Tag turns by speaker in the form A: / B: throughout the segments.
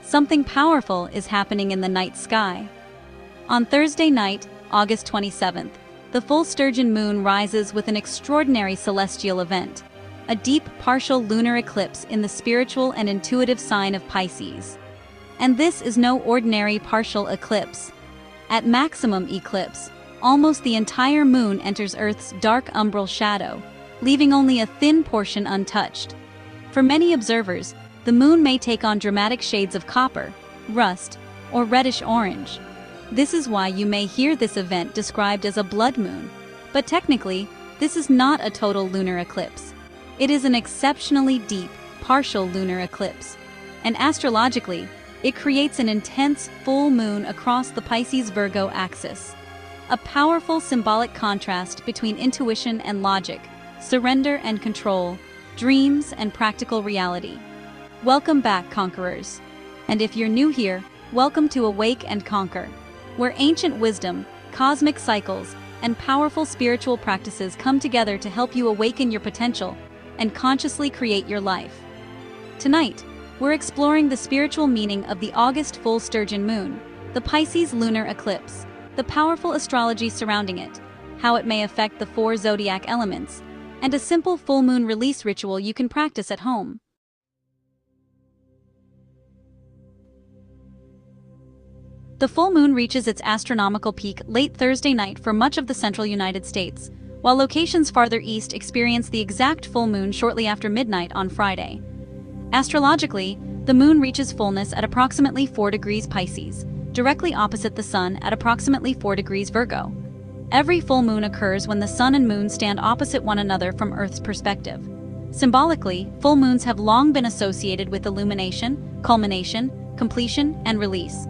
A: something powerful is happening in the night sky. On Thursday night, August 27th, the full Sturgeon Moon rises with an extraordinary celestial event, a deep partial lunar eclipse in the spiritual and intuitive sign of Pisces. And this is no ordinary partial eclipse. At maximum eclipse, almost the entire moon enters Earth's dark umbral shadow, leaving only a thin portion untouched. For many observers, the moon may take on dramatic shades of copper, rust, or reddish-orange. This is why you may hear this event described as a blood moon. But technically, this is not a total lunar eclipse. It is an exceptionally deep, partial lunar eclipse. And astrologically, it creates an intense full moon across the Pisces-Virgo axis. A powerful symbolic contrast between intuition and logic, surrender and control, dreams and practical reality. Welcome back, conquerors. And if you're new here, welcome to Awake and Conquer, where ancient wisdom, cosmic cycles, and powerful spiritual practices come together to help you awaken your potential and consciously create your life. Tonight, we're exploring the spiritual meaning of the August full Sturgeon Moon, the Pisces lunar eclipse, the powerful astrology surrounding it, how it may affect the 4 zodiac elements, and a simple full moon release ritual you can practice at home. The full moon reaches its astronomical peak late Thursday night for much of the central United States, while locations farther east experience the exact full moon shortly after midnight on Friday. Astrologically, the moon reaches fullness at approximately 4 degrees Pisces, directly opposite the sun at approximately 4 degrees Virgo. Every full moon occurs when the sun and moon stand opposite one another from Earth's perspective. Symbolically, full moons have long been associated with illumination, culmination, completion, and release.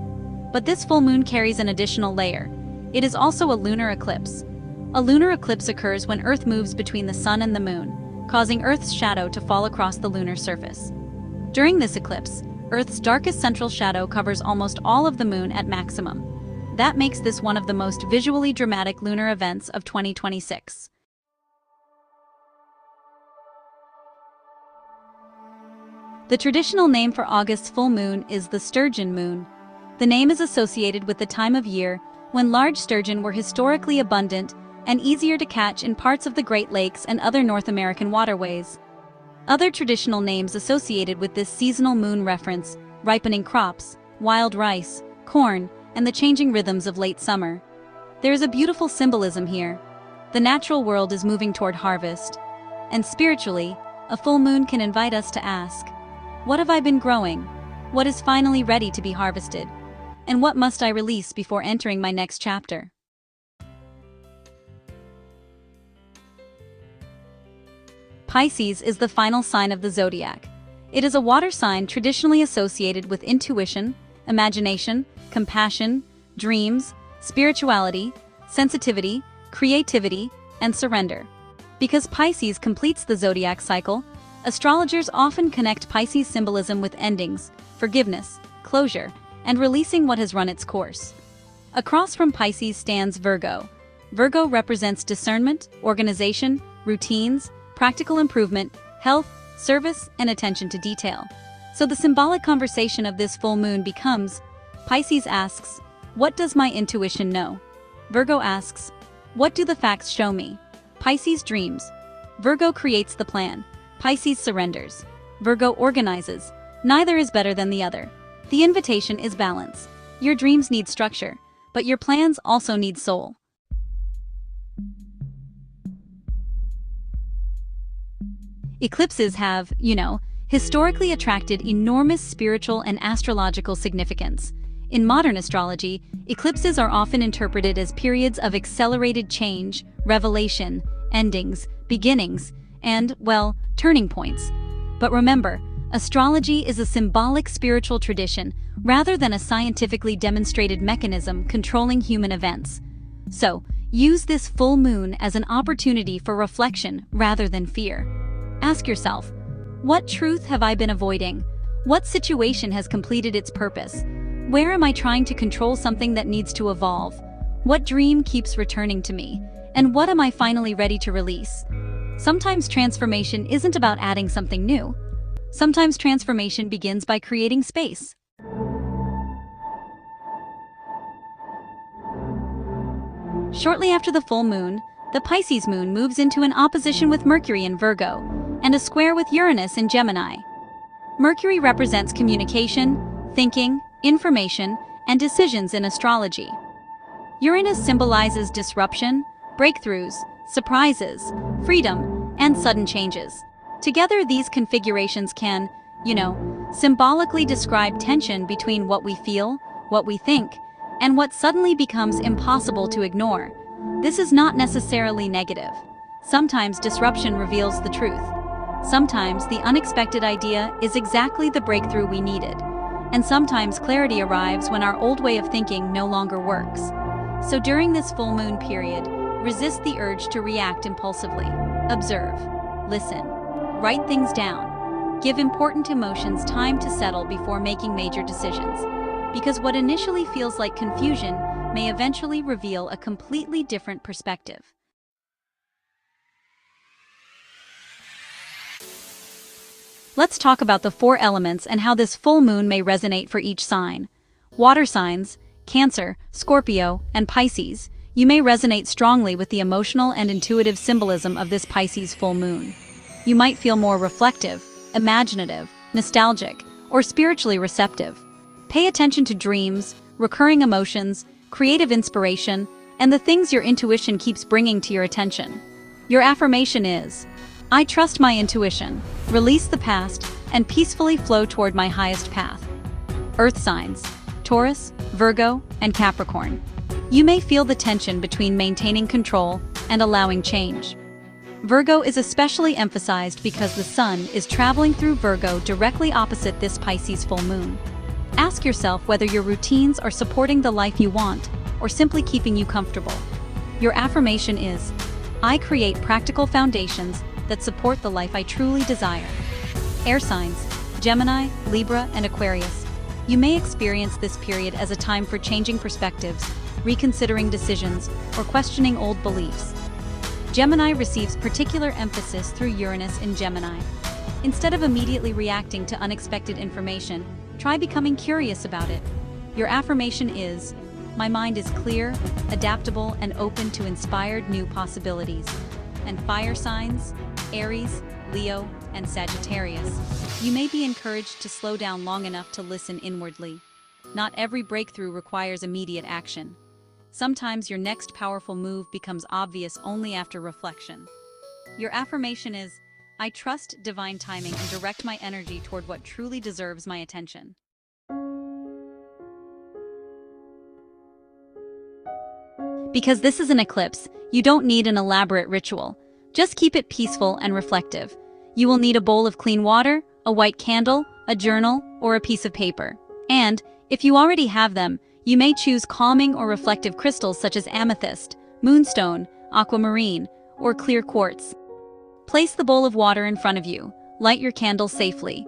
A: But this full moon carries an additional layer. It is also a lunar eclipse. A lunar eclipse occurs when Earth moves between the sun and the moon, causing Earth's shadow to fall across the lunar surface. During this eclipse, Earth's darkest central shadow covers almost all of the moon at maximum. That makes this one of the most visually dramatic lunar events of 2026. The traditional name for August's full moon is the Sturgeon Moon. The name is associated with the time of year when large sturgeon were historically abundant and easier to catch in parts of the Great Lakes and other North American waterways. Other traditional names associated with this seasonal moon reference ripening crops, wild rice, corn, and the changing rhythms of late summer. There is a beautiful symbolism here. The natural world is moving toward harvest. And spiritually, a full moon can invite us to ask, what have I been growing? What is finally ready to be harvested? And what must I release before entering my next chapter? Pisces is the final sign of the zodiac. It is a water sign traditionally associated with intuition, imagination, compassion, dreams, spirituality, sensitivity, creativity, and surrender. Because Pisces completes the zodiac cycle, astrologers often connect Pisces symbolism with endings, forgiveness, closure, and releasing what has run its course. Across from Pisces stands Virgo. Virgo represents discernment, organization, routines, practical improvement, health, service, and attention to detail. So the symbolic conversation of this full moon becomes, Pisces asks, what does my intuition know? Virgo asks, what do the facts show me? Pisces dreams. Virgo creates the plan. Pisces surrenders. Virgo organizes. Neither is better than the other. The invitation is balance. Your dreams need structure, but your plans also need soul. Eclipses have, historically attracted enormous spiritual and astrological significance. In modern astrology, eclipses are often interpreted as periods of accelerated change, revelation, endings, beginnings, and, turning points. But remember, astrology is a symbolic spiritual tradition rather than a scientifically demonstrated mechanism controlling human events. So, use this full moon as an opportunity for reflection rather than fear. Ask yourself, what truth have I been avoiding? What situation has completed its purpose? Where am I trying to control something that needs to evolve? What dream keeps returning to me? And what am I finally ready to release? Sometimes transformation isn't about adding something new. Sometimes transformation begins by creating space. Shortly after the full moon, the Pisces moon moves into an opposition with Mercury in Virgo and a square with Uranus in Gemini. Mercury represents communication, thinking, information, and decisions in astrology. Uranus symbolizes disruption, breakthroughs, surprises, freedom, and sudden changes. Together, these configurations can, symbolically describe tension between what we feel, what we think, and what suddenly becomes impossible to ignore. This is not necessarily negative. Sometimes disruption reveals the truth. Sometimes the unexpected idea is exactly the breakthrough we needed. And sometimes clarity arrives when our old way of thinking no longer works. So during this full moon period, resist the urge to react impulsively. Observe, listen, write things down. Give important emotions time to settle before making major decisions. Because what initially feels like confusion may eventually reveal a completely different perspective. Let's talk about the 4 elements and how this full moon may resonate for each sign. Water signs, Cancer, Scorpio, and Pisces, you may resonate strongly with the emotional and intuitive symbolism of this Pisces full moon. You might feel more reflective, imaginative, nostalgic, or spiritually receptive. Pay attention to dreams, recurring emotions, creative inspiration, and the things your intuition keeps bringing to your attention. Your affirmation is, I trust my intuition, release the past, and peacefully flow toward my highest path. Earth signs, Taurus, Virgo, and Capricorn. You may feel the tension between maintaining control and allowing change. Virgo is especially emphasized because the sun is traveling through Virgo directly opposite this Pisces full moon. Ask yourself whether your routines are supporting the life you want or simply keeping you comfortable. Your affirmation is, I create practical foundations that support the life I truly desire. Air signs, Gemini, Libra, and Aquarius. You may experience this period as a time for changing perspectives, reconsidering decisions, or questioning old beliefs. Gemini receives particular emphasis through Uranus in Gemini. Instead of immediately reacting to unexpected information, try becoming curious about it. Your affirmation is, my mind is clear, adaptable, and open to inspired new possibilities. And fire signs, Aries, Leo, and Sagittarius. You may be encouraged to slow down long enough to listen inwardly. Not every breakthrough requires immediate action. Sometimes your next powerful move becomes obvious only after reflection. Your affirmation is, I trust divine timing and direct my energy toward what truly deserves my attention. Because this is an eclipse, you don't need an elaborate ritual. Just keep it peaceful and reflective. You will need a bowl of clean water, a white candle, a journal, or a piece of paper. And, if you already have them, you may choose calming or reflective crystals such as amethyst, moonstone, aquamarine, or clear quartz. Place the bowl of water in front of you. Light your candle safely.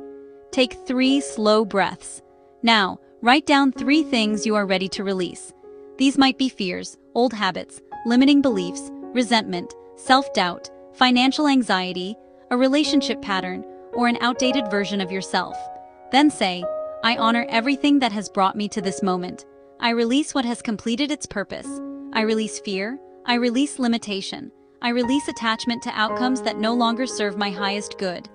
A: Take 3 slow breaths. Now, write down 3 things you are ready to release. These might be fears, old habits, limiting beliefs, resentment, self-doubt, financial anxiety, a relationship pattern, or an outdated version of yourself. Then say, I honor everything that has brought me to this moment. I release what has completed its purpose. I release fear. I release limitation. I release attachment to outcomes that no longer serve my highest good.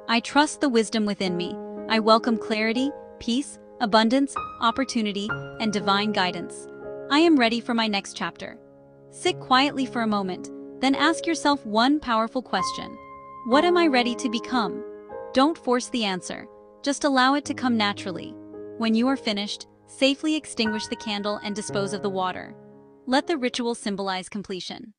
A: I trust the wisdom within me. I welcome clarity, peace, abundance, opportunity, and divine guidance. I am ready for my next chapter. Sit quietly for a moment, then ask yourself one powerful question. What am I ready to become? Don't force the answer. Just allow it to come naturally. When you are finished, safely extinguish the candle and dispose of the water. Let the ritual symbolize completion.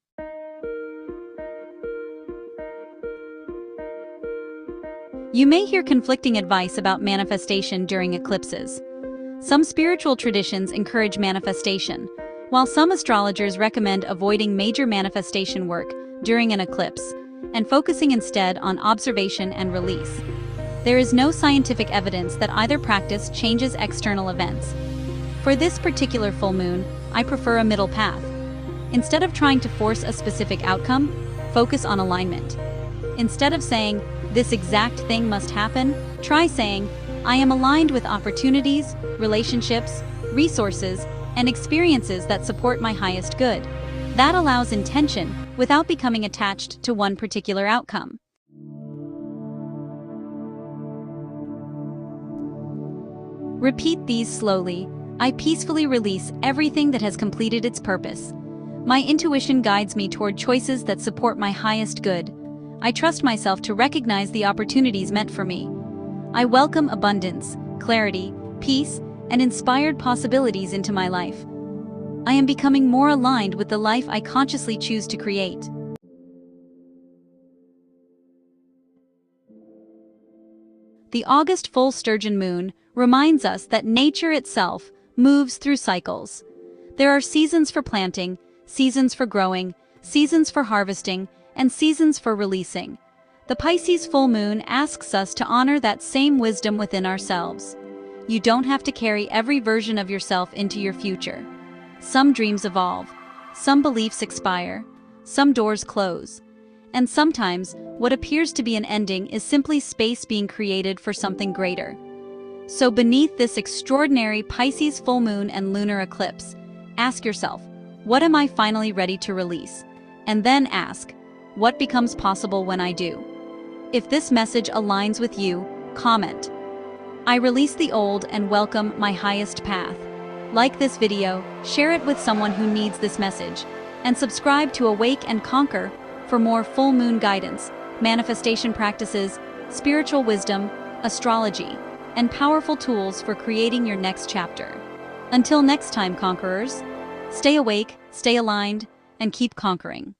A: You may hear conflicting advice about manifestation during eclipses. Some spiritual traditions encourage manifestation, while some astrologers recommend avoiding major manifestation work during an eclipse and focusing instead on observation and release. There is no scientific evidence that either practice changes external events. For this particular full moon, I prefer a middle path. Instead of trying to force a specific outcome, focus on alignment. Instead of saying, this exact thing must happen, try saying, I am aligned with opportunities, relationships, resources, and experiences that support my highest good. That allows intention without becoming attached to one particular outcome. Repeat these slowly. I peacefully release everything that has completed its purpose. My intuition guides me toward choices that support my highest good. I trust myself to recognize the opportunities meant for me. I welcome abundance, clarity, peace, and inspired possibilities into my life. I am becoming more aligned with the life I consciously choose to create. The August full Sturgeon Moon reminds us that nature itself moves through cycles. There are seasons for planting, seasons for growing, seasons for harvesting, and seasons for releasing. The Pisces Full Moon asks us to honor that same wisdom within ourselves. You don't have to carry every version of yourself into your future. Some dreams evolve, some beliefs expire, some doors close, and sometimes what appears to be an ending is simply space being created for something greater. So beneath this extraordinary Pisces full moon and lunar eclipse, ask yourself, what am I finally ready to release? And then ask, what becomes possible when I do? If this message aligns with you, comment. I release the old and welcome my highest path. Like this video, share it with someone who needs this message, and subscribe to Awake and Conquer for more full moon guidance, manifestation practices, spiritual wisdom, astrology, and powerful tools for creating your next chapter. Until next time, conquerors, stay awake, stay aligned, and keep conquering.